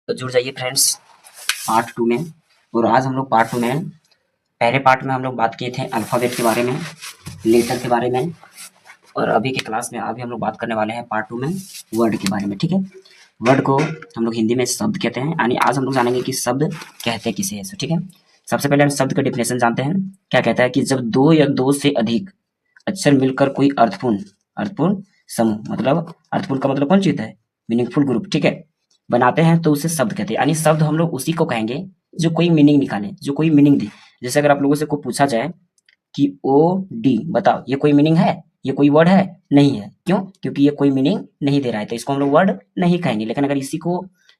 तो जुड़ जाइए फ्रेंड्स पार्ट 2 में। और आज हम लोग पार्ट 2 में हैं। पहले पार्ट में हम लोग बात किए थे अल्फ़ाबेट के बारे में, लेटर के बारे में, और अभी की क्लास में अभी हम लोग बात करने वाले हैं पार्ट 2 में वर्ड के बारे में, ठीक है। वर्ड को हम लोग हिंदी में शब्द कहते हैं, यानी आज हम लोग जानेंगे कि शब्द कहते किसे हैं, ठीक है। सबसे पहले हम शब्द का डेफिनेशन जानते हैं। क्या कहता है कि जब दो या दो से अधिक अक्षर मिलकर कोई अर्थपूर्ण समूह, मतलब अर्थपूर्ण का मतलब कौन चीज है, मीनिंगफुल ग्रुप, ठीक है, बनाते हैं तो उसे शब्द कहते हैं। यानी शब्द हम लोग उसी को कहेंगे जो कोई मीनिंग निकाले, जो कोई मीनिंग दे। जैसे अगर आप लोगों से को पूछा जाए कि ओ डी बताओ, ये कोई मीनिंग है, ये कोई वर्ड है, नहीं है। क्यों? क्योंकि ये कोई मीनिंग नहीं दे रहा है, तो इसको हम लोग वर्ड नहीं कहेंगे। लेकिन अगर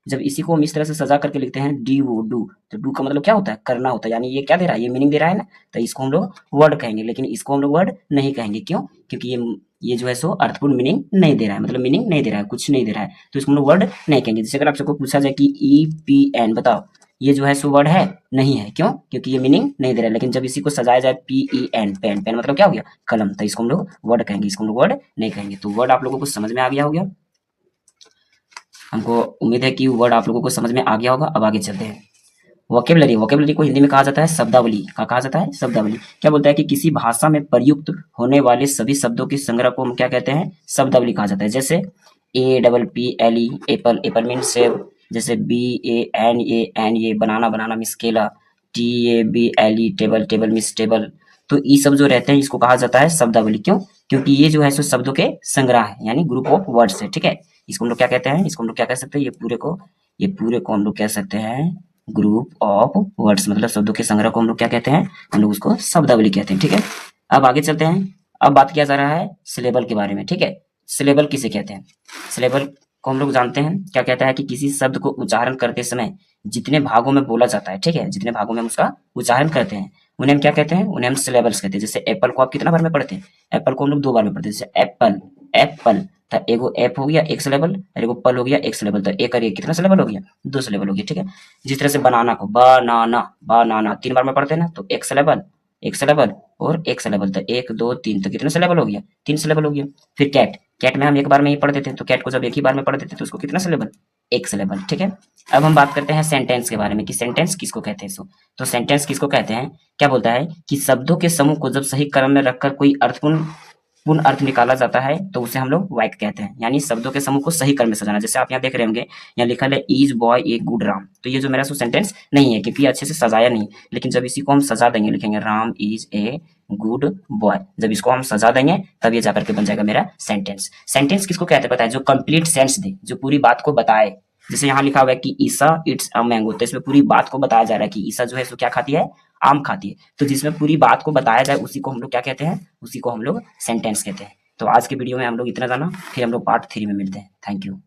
जब इसी को हम इस तरह से सजा करके लिखते हैं डी वो डू, तो डू का मतलब क्या होता है, करना होता है। यानी ये क्या दे रहा है, ये मीनिंग दे रहा है ना, तो इसको हम लोग वर्ड कहेंगे। लेकिन इसको हम लोग वर्ड नहीं कहेंगे। क्यों? क्योंकि ये जो है सो अर्थपूर्ण मीनिंग नहीं दे रहा है, मतलब मीनिंग नहीं दे रहा है, कुछ नहीं दे रहा है, तो इसको हम लोग वर्ड नहीं कहेंगे। जैसे अगर आप सबको पूछा जाए कि ई पी एन बताओ, ये जो है सो वर्ड है, नहीं है। क्यों? क्योंकि ये मीनिंग नहीं दे रहा है। लेकिन जब इसी को सजाया जाए P E N, pen, pen मतलब क्या हो गया, कलम, तो इसको हम लोग वर्ड कहेंगे, इसको हम लोग वर्ड नहीं कहेंगे। तो वर्ड आप लोगों को समझ में आ गया होगा। हमको उम्मीद है कि वर्ड आप लोगों को समझ में आ गया होगा। अब आगे चलते हैं। वोकेबलरी, वोकेबलरी को हिंदी में कहा जाता है शब्दावली। क्या कहा जाता है? शब्दावली। क्या बोलता है कि किसी भाषा में प्रयुक्त होने वाले सभी शब्दों के संग्रह को हम क्या कहते हैं, शब्दावली कहा जाता है। जैसे A double P L E, apple, apple mean सेब। जैसे B A N A, banana, banana means केला। T A B L E, table, table means table. तो ये सब जो रहते हैं इसको कहा जाता है शब्दावली। क्यों? क्योंकि ये जो है सो शब्दों के संग्रह है, यानी ग्रुप ऑफ वर्ड्स है, ठीक है। इसको हम लोग क्या कहते हैं, इसको हम लोग क्या कह सकते हैं, ये पूरे को हम लोग कह सकते हैं ग्रुप ऑफ वर्ड्स, मतलब शब्दों के संग्रह को हम लोग क्या कहते हैं, हम लोग उसको शब्दावली कहते हैं, ठीक है। अब आगे चलते हैं। अब बात किया जा रहा है सिलेबल के बारे में, ठीक है। सिलेबल किसे कहते हैं? सिलेबल को हम लोग जानते हैं। क्या कहता है कि किसी शब्द को उच्चारण करते समय जितने भागों में बोला जाता है, ठीक है, जितने भागों में हम उसका उच्चारण करते हैं, उन्हें हम क्या कहते हैं, उन्हें हम सिलेबल्स कहते हैं। जैसे एप्पल को आप कितना बार में पढ़ते हैं? एप्पल को हम लोग 2 बार में पढ़ते हैं। जैसे एप्पल, एप्पल, तो एगो एप हो गया एक सिलेबल, और एगो पल हो गया एक सिलेबल, तो एक और एक कितना सिलेबल हो गया, 2 सिलेबल हो गया, ठीक है। जिस तरह से बनाना को बनाना, बनाना 3 बार में पढ़ते हैं ना, तो एक सिलेबल, एक सिलेबल और एक सिलेबल, तो 1 2 3, तो कितना सिलेबल हो गया, 3 सिलेबल हो गया। फिर कैट, कैट में हम एक बार में ही पढ़ देते हैं, तो कैट को जब एक ही बार में पढ़ देते हैं तो उसको कितना सिलेबल, एक सिलेबल, ठीक है। अब हम बात करते हैं सेंटेंस के बारे में कि सेंटेंस किसको कहते हैं। तो सेंटेंस किसको कहते हैं? क्या बोलता है कि शब्दों के समूह को जब सही क्रम में रखकर कोई अर्थपूर्ण पूर्ण अर्थ निकाला जाता है तो उसे हम लोग वाक्य कहते हैं। यानी शब्दों के समूह को सही क्रम में सजाना। जैसे आप यहाँ देख रहे होंगे, यहाँ लिखा है is boy a good Ram, तो ये जो मेरा सेंटेंस नहीं है क्योंकि अच्छे से सजाया नहीं। लेकिन जब इसी को हम सजा देंगे, लिखेंगे Ram is a good boy, जब इसको हम सजा देंगे तब ये जाकर के बन जाएगा मेरा सेंटेंस। सेंटेंस किसको कहते हैं पता है? जो कंप्लीट सेंस दे, जो पूरी बात को बताए। जैसे यहाँ लिखा हुआ है कि ईसा इट्स अ मैंगो, तो इसमें पूरी बात को बताया जा रहा है कि ईसा जो है सो क्या खाती है, आम खाती है। तो जिसमें पूरी बात को बताया जाए उसी को हम लोग क्या कहते हैं, उसी को हम लोग सेंटेंस कहते हैं। तो आज के वीडियो में हम लोग इतना जाना, फिर हम लोग पार्ट 3 में मिलते हैं। Thank you.